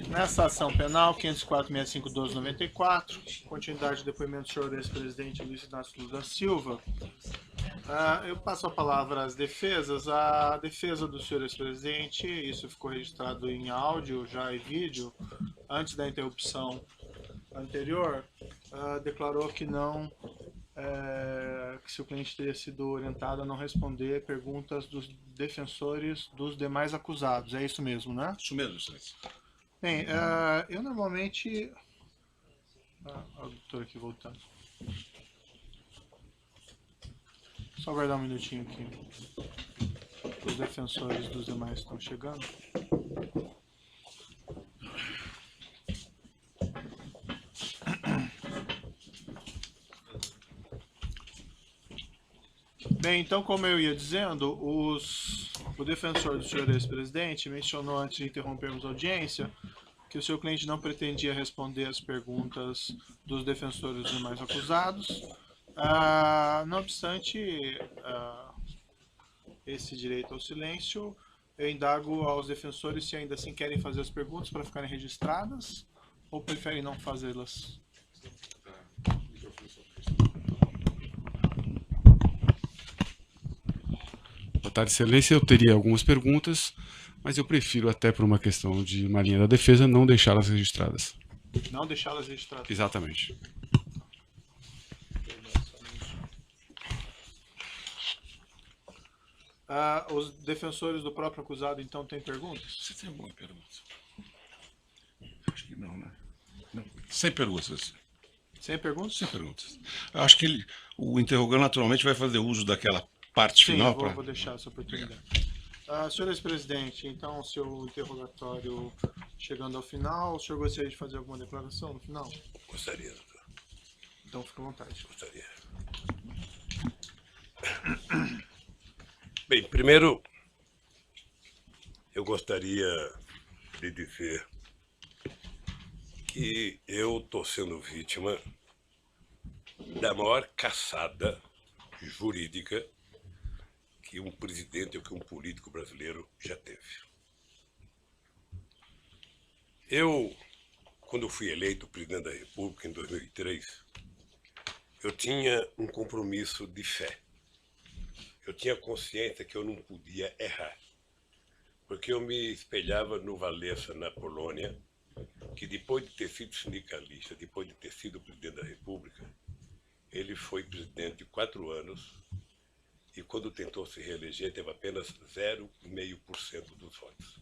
Nessa ação penal, 504.65.12.94, continuidade do depoimento do senhor ex-presidente Luiz Inácio Lula da Silva, eu passo a palavra às defesas. A defesa do senhor ex-presidente, isso ficou registrado em áudio já e vídeo, antes da interrupção anterior, declarou que não, que seu cliente teria sido orientado a não responder perguntas dos defensores dos demais acusados. É isso mesmo, né? Isso mesmo, excelência. Bem, eu normalmente... o doutor aqui voltando. Só aguardar um minutinho aqui. Os defensores dos demais estão chegando. Bem, então, como eu ia dizendo, o defensor do senhor ex-presidente mencionou antes de interrompermos a audiência que o seu cliente não pretendia responder as perguntas dos defensores dos demais acusados. Não obstante esse direito ao silêncio, eu indago aos defensores se ainda assim querem fazer as perguntas para ficarem registradas ou preferem não fazê-las. Boa tarde, excelência. Eu teria algumas perguntas, mas eu prefiro, até por uma questão de uma linha da defesa, não deixá-las registradas. Não deixá-las registradas? Exatamente. Os defensores do próprio acusado, então, têm perguntas? Você tem alguma pergunta? Acho que não, né? Não. Sem perguntas. Sem perguntas? Sem perguntas. Eu acho que o interrogante naturalmente vai fazer uso daquela parte final. Sim, vou deixar essa oportunidade. Senhor ex-presidente, então, seu interrogatório chegando ao final, o senhor gostaria de fazer alguma declaração no final? Gostaria, doutor. Então, fique à vontade. Gostaria. Bem, primeiro, eu gostaria de dizer que eu estou sendo vítima da maior caçada jurídica que um presidente ou que um político brasileiro já teve. Eu, quando fui eleito presidente da República em 2003, eu tinha um compromisso de fé. Eu tinha consciência que eu não podia errar, porque eu me espelhava no Walesa, na Polônia, que depois de ter sido sindicalista, depois de ter sido presidente da República, ele foi presidente de 4 anos e quando tentou se reeleger teve apenas 0,5% dos votos.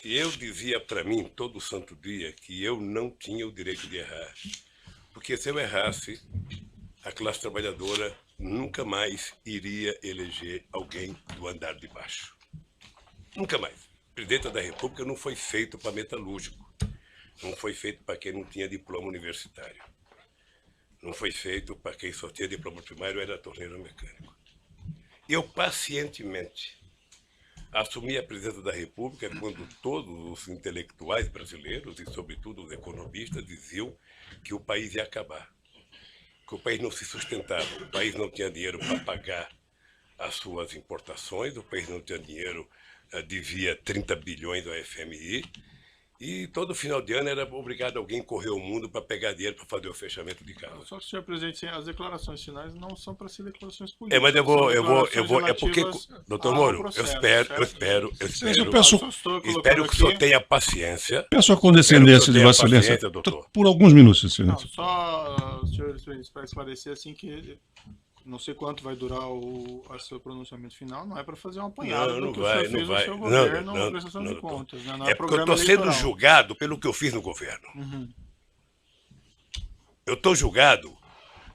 E eu dizia para mim todo santo dia que eu não tinha o direito de errar, porque se eu errasse, a classe trabalhadora nunca mais iria eleger alguém do andar de baixo. Nunca mais. O presidente da República não foi feito para metalúrgico. Não foi feito para quem não tinha diploma universitário. Não foi feito para quem só tinha diploma primário ou era torneiro mecânico. Eu pacientemente assumi a presidência da República quando todos os intelectuais brasileiros e, sobretudo, os economistas diziam que o país ia acabar. Que o país não se sustentava, o país não tinha dinheiro para pagar as suas importações, o país não tinha dinheiro, devia 30 bilhões ao FMI, e todo final de ano era obrigado alguém correr o mundo para pegar dinheiro para fazer o fechamento de casa. Só que, senhor presidente, as declarações finais não são para ser declarações políticas. Mas eu vou, é porque, doutor Moro, eu espero que o senhor tenha paciência. Peço a condescendência de Vossa Excelência, doutor. Por alguns minutos, excelência. Não, só, senhor, para esclarecer, assim, que não sei quanto vai durar o seu pronunciamento final, não é para fazer um apanhado do que o senhor fez no seu governo na prestação de contas. Né? Não é porque eu estou sendo julgado pelo que eu fiz no governo. Eu estou julgado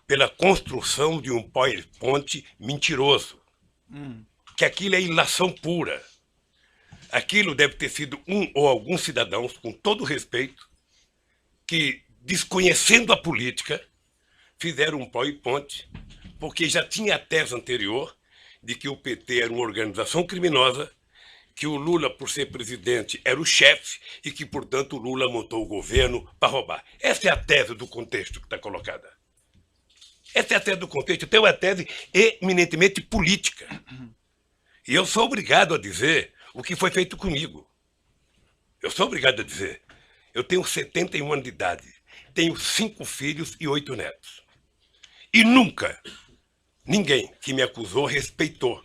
pela construção de um PowerPoint mentiroso. Que aquilo é ilação pura. Aquilo deve ter sido um ou alguns cidadãos, com todo respeito, que, desconhecendo a política, fizeram um PowerPoint, porque já tinha a tese anterior de que o PT era uma organização criminosa, que o Lula, por ser presidente, era o chefe e que, portanto, o Lula montou o governo para roubar. Essa é a tese do contexto que está colocada. Essa é a tese do contexto. Então, é uma tese eminentemente política. E eu sou obrigado a dizer o que foi feito comigo. Eu sou obrigado a dizer. Eu tenho 71 anos de idade. Tenho 5 filhos e 8 netos. E nunca ninguém que me acusou respeitou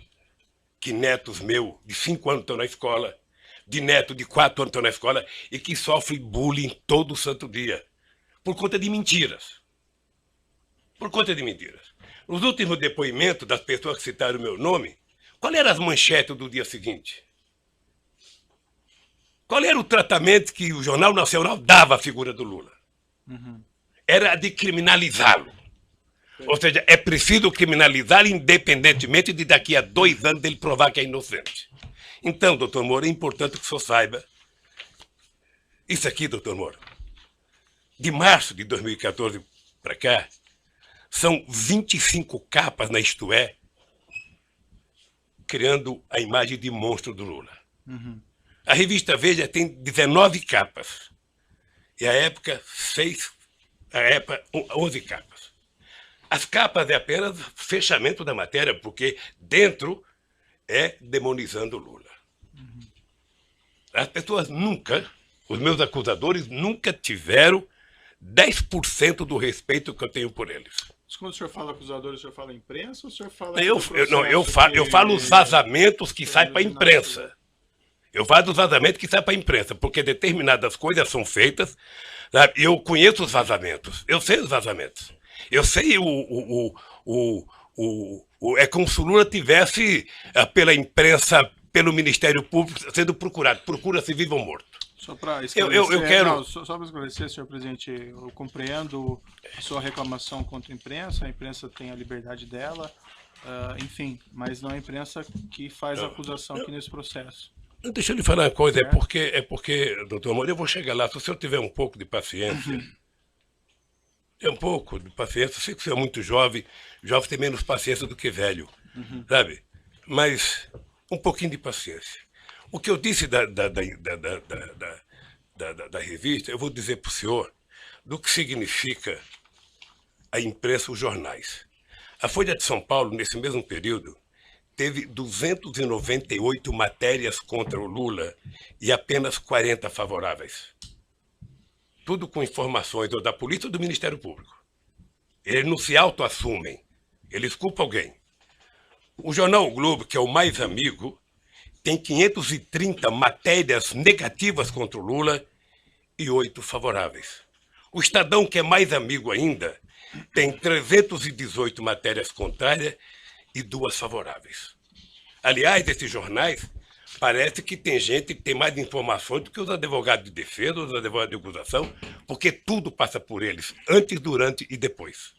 que netos meus de 5 anos estão na escola, de neto de 4 anos estão na escola e que sofrem bullying todo santo dia. Por conta de mentiras. Por conta de mentiras. Nos últimos depoimentos das pessoas que citaram o meu nome, qual eram as manchetes do dia seguinte? Qual era o tratamento que o Jornal Nacional dava à figura do Lula? Era de criminalizá-lo. Ou seja, é preciso criminalizar independentemente de daqui a 2 anos ele provar que é inocente. Então, doutor Moro, é importante que o senhor saiba. Isso aqui, doutor Moro, de março de 2014 para cá, são 25 capas na Isto É, criando a imagem de monstro do Lula. A revista Veja tem 19 capas. E a época, 11 capas. As capas é apenas fechamento da matéria, porque dentro é demonizando o Lula. As pessoas nunca, os meus acusadores, nunca tiveram 10% do respeito que eu tenho por eles. Mas quando o senhor fala acusadores, o senhor fala imprensa ou o senhor fala... Eu falo os vazamentos que saem para a imprensa. Eu falo dos vazamentos que saem para a imprensa, porque determinadas coisas são feitas. Sabe? Eu conheço os vazamentos, eu sei os vazamentos. Eu sei é como se o Lula tivesse, pela imprensa, pelo Ministério Público, sendo procurado. Procura-se vivo ou morto. Só para esclarecer, eu quero... só para esclarecer, senhor presidente, eu compreendo a sua reclamação contra a imprensa tem a liberdade dela, enfim, mas não é a imprensa que faz a acusação aqui nesse processo. Deixa eu lhe falar uma coisa, é porque, doutor Moro, eu vou chegar lá, se o senhor tiver um pouco de paciência, eu sei que o senhor é muito jovem tem menos paciência do que velho, sabe? Mas um pouquinho de paciência. O que eu disse da revista, eu vou dizer para o senhor do que significa a imprensa, os jornais. A Folha de São Paulo, nesse mesmo período, teve 298 matérias contra o Lula e apenas 40 favoráveis. Tudo com informações ou da polícia ou do Ministério Público. Eles não se autoassumem, eles culpam alguém. O jornal O Globo, que é o mais amigo, tem 530 matérias negativas contra o Lula e 8 favoráveis. O Estadão, que é mais amigo ainda, tem 318 matérias contrárias e 2 favoráveis. Aliás, esses jornais, parece que tem gente que tem mais informações do que os advogados de defesa, os advogados de acusação, porque tudo passa por eles, antes, durante e depois.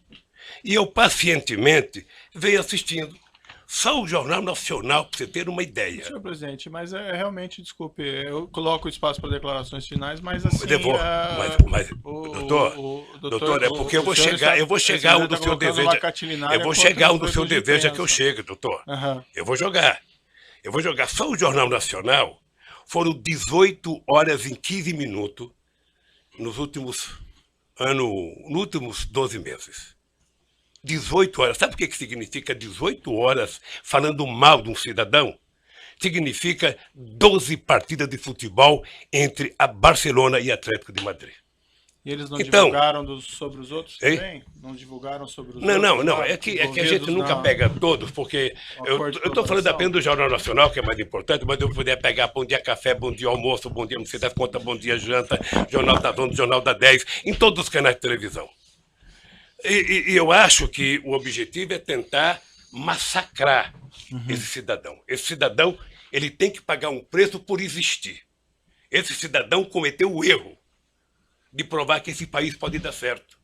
E eu, pacientemente, venho assistindo. Só o Jornal Nacional, para você ter uma ideia. Senhor presidente, mas realmente, desculpe, eu coloco o espaço para declarações finais, mas assim... Doutor, é porque eu vou chegar onde o senhor deseja. Eu vou chegar onde o senhor deseja que eu chegue, doutor. Eu vou jogar. Só o Jornal Nacional foram 18 horas e 15 minutos nos últimos 12 meses. 18 horas. Sabe o que significa 18 horas falando mal de um cidadão? Significa 12 partidas de futebol entre a Barcelona e Atlético de Madrid. E eles não divulgaram sobre os outros também? Não divulgaram sobre os outros? Não. É que a gente nunca pega todos, porque eu estou falando apenas do Jornal Nacional, que é mais importante, mas eu poderia pegar Bom Dia Café, Bom Dia Almoço, Bom Dia Não Sei das Contas, Bom Dia Janta, Jornal da Zona, Jornal da 10, em todos os canais de televisão. E eu acho que o objetivo é tentar massacrar esse cidadão. Esse cidadão, ele tem que pagar um preço por existir. Esse cidadão cometeu o erro de provar que esse país pode dar certo.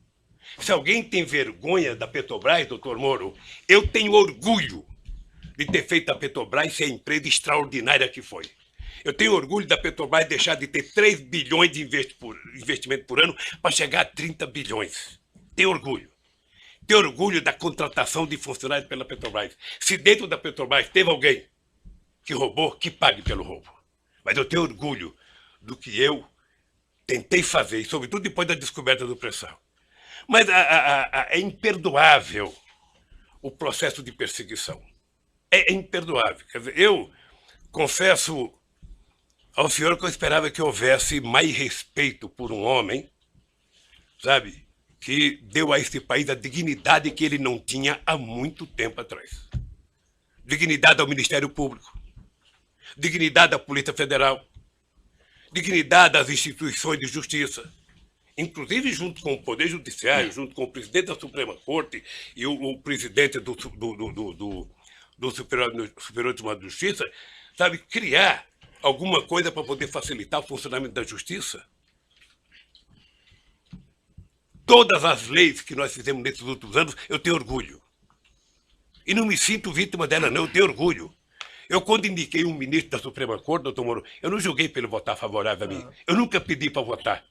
Se alguém tem vergonha da Petrobras, doutor Moro, eu tenho orgulho de ter feito a Petrobras ser a empresa extraordinária que foi. Eu tenho orgulho da Petrobras deixar de ter 3 bilhões de investimento por ano para chegar a 30 bilhões. Tenho orgulho. Tenho orgulho da contratação de funcionários pela Petrobras. Se dentro da Petrobras teve alguém que roubou, que pague pelo roubo. Mas eu tenho orgulho do que eu tentei fazer, sobretudo depois da descoberta do pré-sal. Mas é imperdoável o processo de perseguição. É imperdoável. Quer dizer, eu confesso ao senhor que eu esperava que houvesse mais respeito por um homem, sabe, que deu a esse país a dignidade que ele não tinha há muito tempo atrás. Dignidade ao Ministério Público, dignidade à Polícia Federal, dignidade às instituições de justiça, inclusive junto com o Poder Judiciário, junto com o presidente da Suprema Corte e o presidente do Superior Tribunal de Justiça, sabe, criar alguma coisa para poder facilitar o funcionamento da justiça. Todas as leis que nós fizemos nesses últimos anos, eu tenho orgulho. E não me sinto vítima dela, não, eu tenho orgulho. Eu, quando indiquei um ministro da Suprema Corte, doutor Moro, eu não julguei para ele votar favorável a mim. Eu nunca pedi para votar.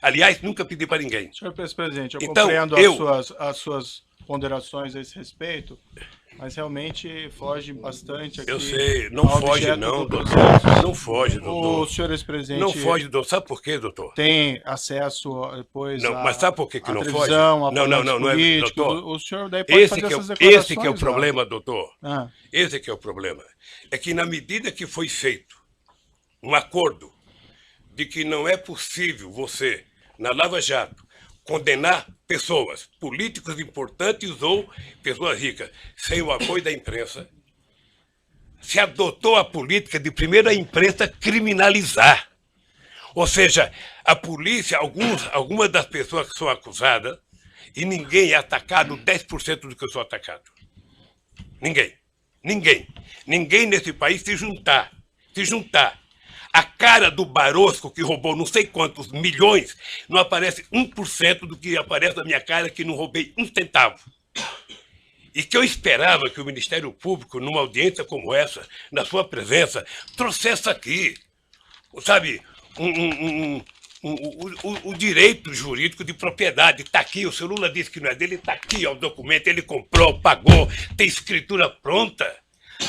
Aliás, nunca pedi para ninguém. Senhor presidente, eu Então, compreendo as suas ponderações a esse respeito, mas realmente foge bastante aqui. Eu sei, não ao foge objeto não, do doutor. processo. Não foge, doutor. O senhor ex-presidente Não foge, doutor. Sabe por quê, doutor? tem acesso depois Não, à, mas sabe por que à não foge? televisão, a Não, não, partidos não é, políticos. doutor. O senhor daí pode fazer essas declarações. Esse que é o lá. problema, doutor. Ah, Esse que é o problema. É que na medida que foi feito um acordo de que não é possível você, na Lava Jato, condenar pessoas, políticos importantes ou pessoas ricas, sem o apoio da imprensa, se adotou a política de primeiro a imprensa criminalizar. Ou seja, a polícia, algumas das pessoas que são acusadas, e ninguém é atacado 10% do que eu sou atacado. Ninguém. Ninguém. Ninguém nesse país se juntar. A cara do Barosco, que roubou não sei quantos milhões, não aparece 1% do que aparece na minha cara, que não roubei um centavo. E que eu esperava que o Ministério Público, numa audiência como essa, na sua presença, trouxesse aqui, sabe, o direito jurídico de propriedade. Está aqui, o senhor Lula disse que não é dele, está aqui, ó, o documento, ele comprou, pagou, tem escritura pronta.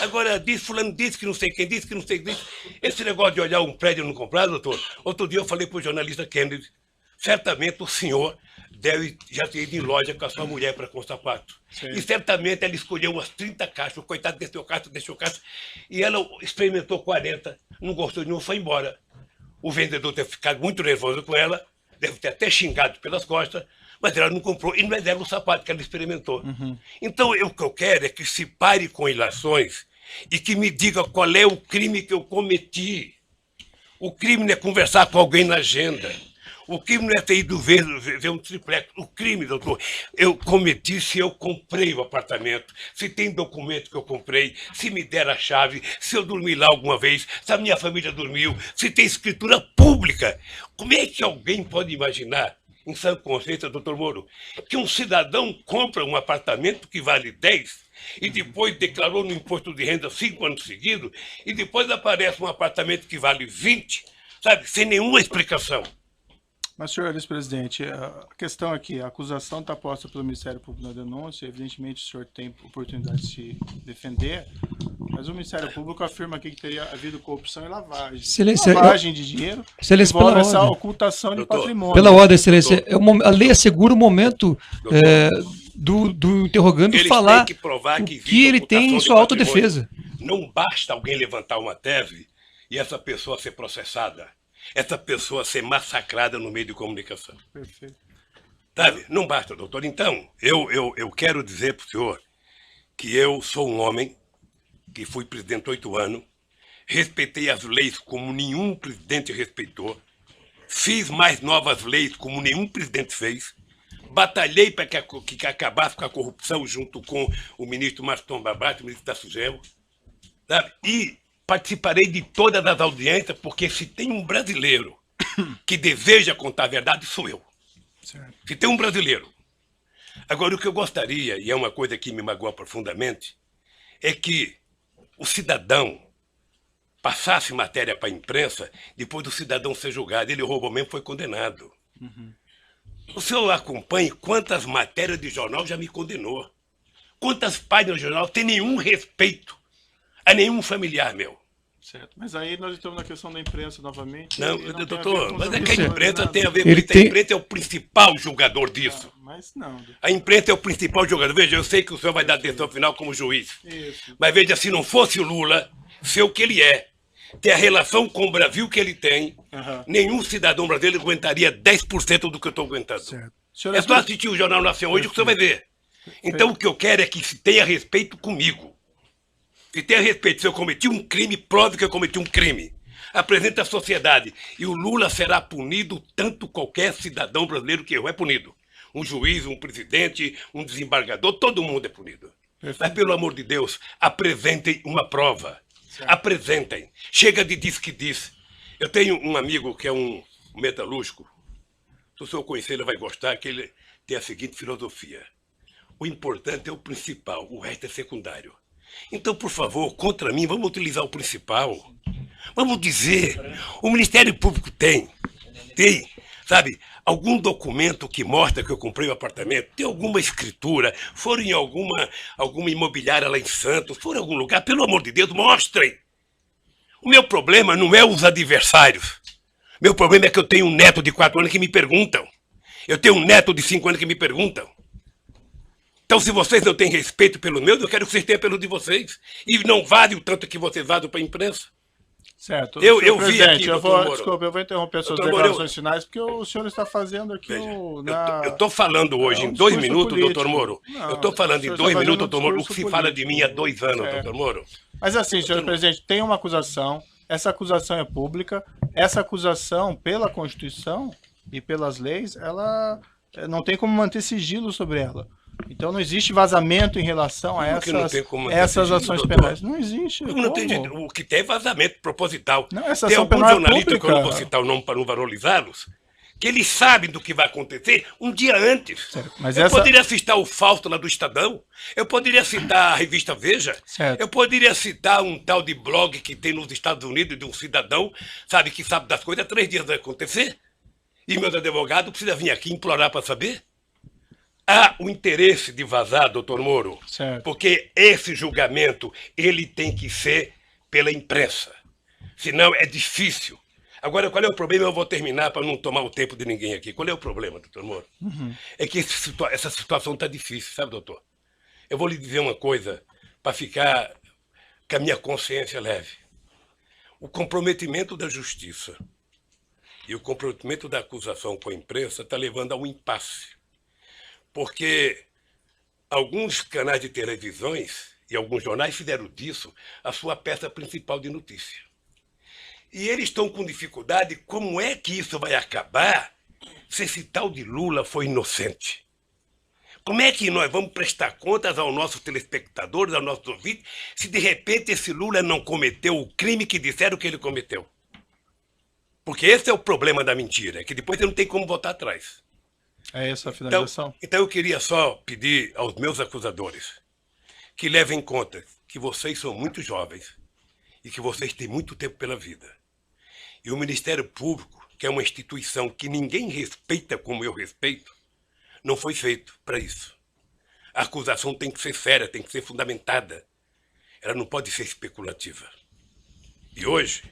Agora, fulano disse que não sei quem disse, que não sei quem disse. Esse negócio de olhar um prédio e não comprar, doutor, outro dia eu falei para o jornalista Kennedy, certamente o senhor deve já ter ido em loja com a sua mulher para com sapato. Sim. E certamente ela escolheu umas 30 caixas, o coitado deixou caixa, e ela experimentou 40, não gostou de nenhum, foi embora. O vendedor deve ter ficado muito nervoso com ela, deve ter até xingado pelas costas, mas ela não comprou, e não é dela o sapato que ela experimentou. Então, o que eu quero é que se pare com ilações e que me diga qual é o crime que eu cometi. O crime não é conversar com alguém na agenda. O crime não é ter ido ver um triplex. O crime, doutor, eu cometi se eu comprei o apartamento, se tem documento que eu comprei, se me der a chave, se eu dormi lá alguma vez, se a minha família dormiu, se tem escritura pública. Como é que alguém pode imaginar, em sã consciência, doutor Moro, que um cidadão compra um apartamento que vale 10 e depois declarou no imposto de renda 5 anos seguidos e depois aparece um apartamento que vale 20, sabe, sem nenhuma explicação? Mas, senhor ex-presidente, a questão aqui, a acusação está posta pelo Ministério Público na denúncia, evidentemente o senhor tem oportunidade de se defender, mas o Ministério Público afirma aqui que teria havido corrupção e lavagem. Lavagem de dinheiro, envolve essa ocultação de patrimônio. Pela ordem, excelência, a lei assegura o momento do interrogando falar o que ele tem em sua autodefesa. Não basta alguém levantar uma tese e essa pessoa ser processada. Essa pessoa ser massacrada no meio de comunicação. Perfeito. Sabe? Não basta, doutor. Então, eu quero dizer para o senhor que eu sou um homem que fui presidente 8 anos, respeitei as leis como nenhum presidente respeitou, fiz mais novas leis como nenhum presidente fez, batalhei para que acabasse com a corrupção junto com o ministro Maston Babate, o ministro da Sugemo, sabe? E participarei de todas as audiências, porque se tem um brasileiro que deseja contar a verdade, sou eu. Certo. Se tem um brasileiro. Agora, o que eu gostaria, e é uma coisa que me magoa profundamente, é que o cidadão passasse matéria para a imprensa, depois do cidadão ser julgado. Ele roubou mesmo, foi condenado. O senhor acompanha quantas matérias de jornal já me condenou. Quantas páginas de jornal tem nenhum respeito a nenhum familiar meu. Certo, mas aí nós estamos na questão da imprensa novamente. Não, doutor, mas é que a imprensa tem a ver com isso. A imprensa é o principal julgador disso. Mas não. A imprensa é o principal julgador. Veja, eu sei que o senhor vai dar atenção final como juiz. Isso. Mas veja, se não fosse o Lula ser o que ele é, ter a relação com o Brasil que ele tem, nenhum cidadão brasileiro aguentaria 10% do que eu estou aguentando. É só assistir o Jornal Nacional hoje que você vai ver. Então o que eu quero é que se tenha respeito comigo. Se tenha respeito, se eu cometi um crime, prove que eu cometi um crime. Apresenta à sociedade. E o Lula será punido tanto qualquer cidadão brasileiro que errou é punido. Um juiz, um presidente, um desembargador, todo mundo é punido. Mas, pelo amor de Deus, apresentem uma prova. Apresentem. Chega de diz que diz. Eu tenho um amigo que é um metalúrgico. Se o senhor conhecer, ele vai gostar, que ele tem a seguinte filosofia. O importante é o principal, o resto é secundário. Então, por favor, contra mim, vamos utilizar o principal. Vamos dizer, o Ministério Público tem, sabe, algum documento que mostra que eu comprei o apartamento, tem alguma escritura, foram em alguma imobiliária lá em Santos, foram em algum lugar, pelo amor de Deus, mostrem. O meu problema não é os adversários. Meu problema é que eu tenho um neto de 4 anos que me perguntam. Eu tenho um neto de 5 anos que me perguntam. Então, se vocês não têm respeito pelo meu, eu quero que vocês tenham pelo de vocês. E não vale o tanto que vocês vazam para a imprensa. Certo. Eu vi aqui, desculpa, eu vou interromper suas declarações finais, porque o senhor está fazendo aqui eu estou falando hoje em 2 minutos, doutor Moro. Eu estou falando em 2 minutos, doutor Moro, o que se fala de mim há 2 anos, doutor Moro. Mas assim, senhor presidente, tem uma acusação, essa acusação é pública, essa acusação, pela Constituição e pelas leis, ela não tem como manter sigilo sobre ela. Então não existe vazamento em relação a essas ações penais. Não existe. Não tem jeito. O que tem é vazamento proposital. Não, essa tem ação alguns penal jornalistas é que eu não vou citar o nome para não valorizá-los, que eles sabem do que vai acontecer um dia antes. Poderia citar o Fausto lá do Estadão, eu poderia citar a revista Veja, eu poderia citar um tal de blog que tem nos Estados Unidos de um cidadão, sabe, que sabe das coisas, 3 dias vai acontecer, e meus advogados precisam vir aqui implorar para saber. Há o interesse de vazar, doutor Moro, porque esse julgamento ele tem que ser pela imprensa. Senão é difícil. Agora, qual é o problema? Eu vou terminar para não tomar o tempo de ninguém aqui. Qual é o problema, doutor Moro? É que essa situação está difícil, sabe, doutor? Eu vou lhe dizer uma coisa para ficar com a minha consciência leve. O comprometimento da justiça e o comprometimento da acusação com a imprensa está levando a um impasse. Porque alguns canais de televisões e alguns jornais fizeram disso a sua peça principal de notícia. E eles estão com dificuldade, como é que isso vai acabar se esse tal de Lula foi inocente? Como é que nós vamos prestar contas aos nossos telespectadores, aos nossos ouvintes, se de repente esse Lula não cometeu o crime que disseram que ele cometeu? Porque esse é o problema da mentira, que depois você não tem como voltar atrás. É essa a finalização? Então eu queria só pedir aos meus acusadores que levem em conta que vocês são muito jovens e que vocês têm muito tempo pela vida. E o Ministério Público, que é uma instituição que ninguém respeita como eu respeito, não foi feito para isso. A acusação tem que ser séria, tem que ser fundamentada. Ela não pode ser especulativa. E hoje,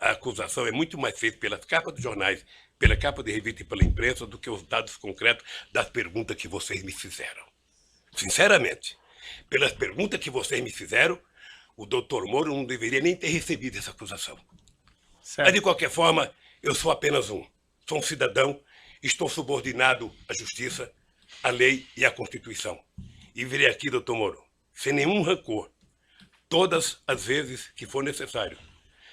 a acusação é muito mais feita pelas capas dos jornais, pela capa de revista e pela imprensa, do que os dados concretos das perguntas que vocês me fizeram. Sinceramente, pelas perguntas que vocês me fizeram, o doutor Moro não deveria nem ter recebido essa acusação. Mas, de qualquer forma, eu sou apenas sou um cidadão, estou subordinado à justiça, à lei e à Constituição. E virei aqui, doutor Moro, sem nenhum rancor, todas as vezes que for necessário.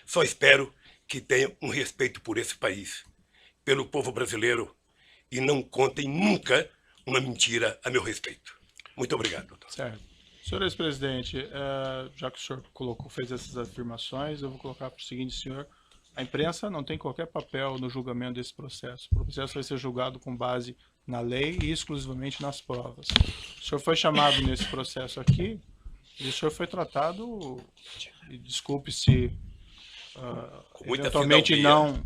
Só espero que tenham um respeito por esse país, pelo povo brasileiro, e não contem nunca uma mentira a meu respeito. Muito obrigado, doutor. Certo. Senhor ex-presidente, já que o senhor fez essas afirmações, eu vou colocar para o seguinte, senhor: a imprensa não tem qualquer papel no julgamento desse processo. O processo vai ser julgado com base na lei e exclusivamente nas provas. O senhor foi chamado nesse processo aqui e o senhor foi tratado, e desculpe se eventualmente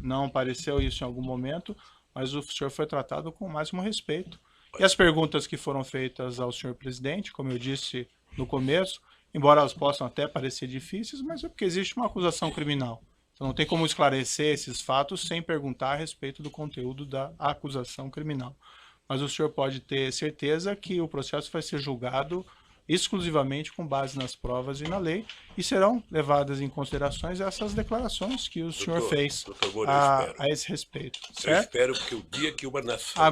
não pareceu isso em algum momento, mas o senhor foi tratado com o máximo respeito. E as perguntas que foram feitas ao senhor presidente, como eu disse no começo, embora elas possam até parecer difíceis, mas é porque existe uma acusação criminal. Então não tem como esclarecer esses fatos sem perguntar a respeito do conteúdo da acusação criminal. Mas o senhor pode ter certeza que o processo vai ser julgado exclusivamente com base nas provas e na lei, e serão levadas em considerações essas declarações que o senhor fez a esse respeito. Certo? Eu espero que o dia que uma nação...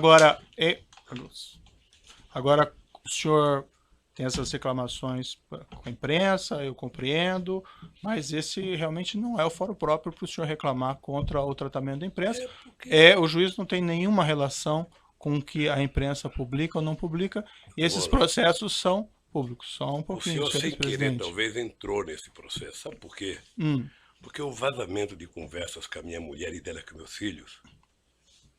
Agora, o senhor tem essas reclamações com a imprensa, eu compreendo, mas esse realmente não é o fórum próprio para o senhor reclamar contra o tratamento da imprensa. O juiz não tem nenhuma relação com o que a imprensa publica ou não publica, e esses processos são públicos. Só um pouquinho, o senhor, sem querer, talvez entrou nesse processo. Sabe por quê? Porque o vazamento de conversas com a minha mulher e dela com meus filhos,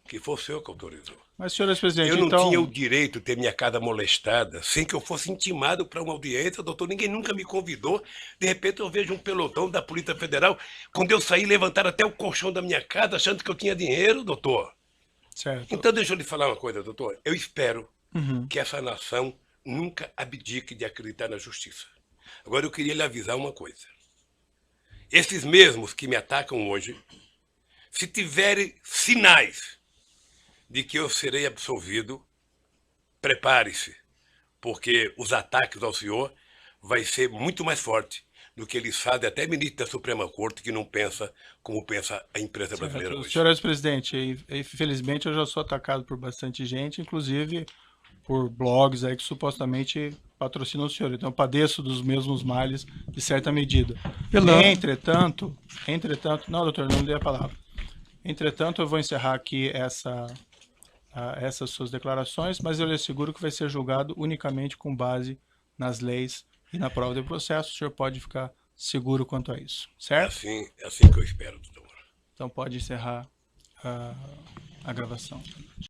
que foi o senhor que autorizou. Mas, senhor presidente, eu não tinha o direito de ter minha casa molestada sem que eu fosse intimado para uma audiência, doutor. Ninguém nunca me convidou. De repente eu vejo um pelotão da Polícia Federal. Quando eu saí, levantaram até o colchão da minha casa achando que eu tinha dinheiro, doutor. Certo. Então deixa eu lhe falar uma coisa, doutor. Eu espero que essa nação nunca abdique de acreditar na justiça. Agora eu queria lhe avisar uma coisa. Esses mesmos que me atacam hoje, se tiverem sinais de que eu serei absolvido, prepare-se, porque os ataques ao senhor vai ser muito mais forte do que eles fazem até ministro da Suprema Corte, que não pensa como pensa a imprensa brasileira hoje. Senhor presidente, infelizmente eu já sou atacado por bastante gente, inclusive por blogs aí que supostamente patrocinam o senhor. Então eu padeço dos mesmos males de certa medida. Entretanto, não, doutor, não dei a palavra. Entretanto, eu vou encerrar aqui essas suas declarações, mas eu lhe asseguro que vai ser julgado unicamente com base nas leis e na prova de processo. O senhor pode ficar seguro quanto a isso, certo? É assim que eu espero, doutor. Então pode encerrar a gravação.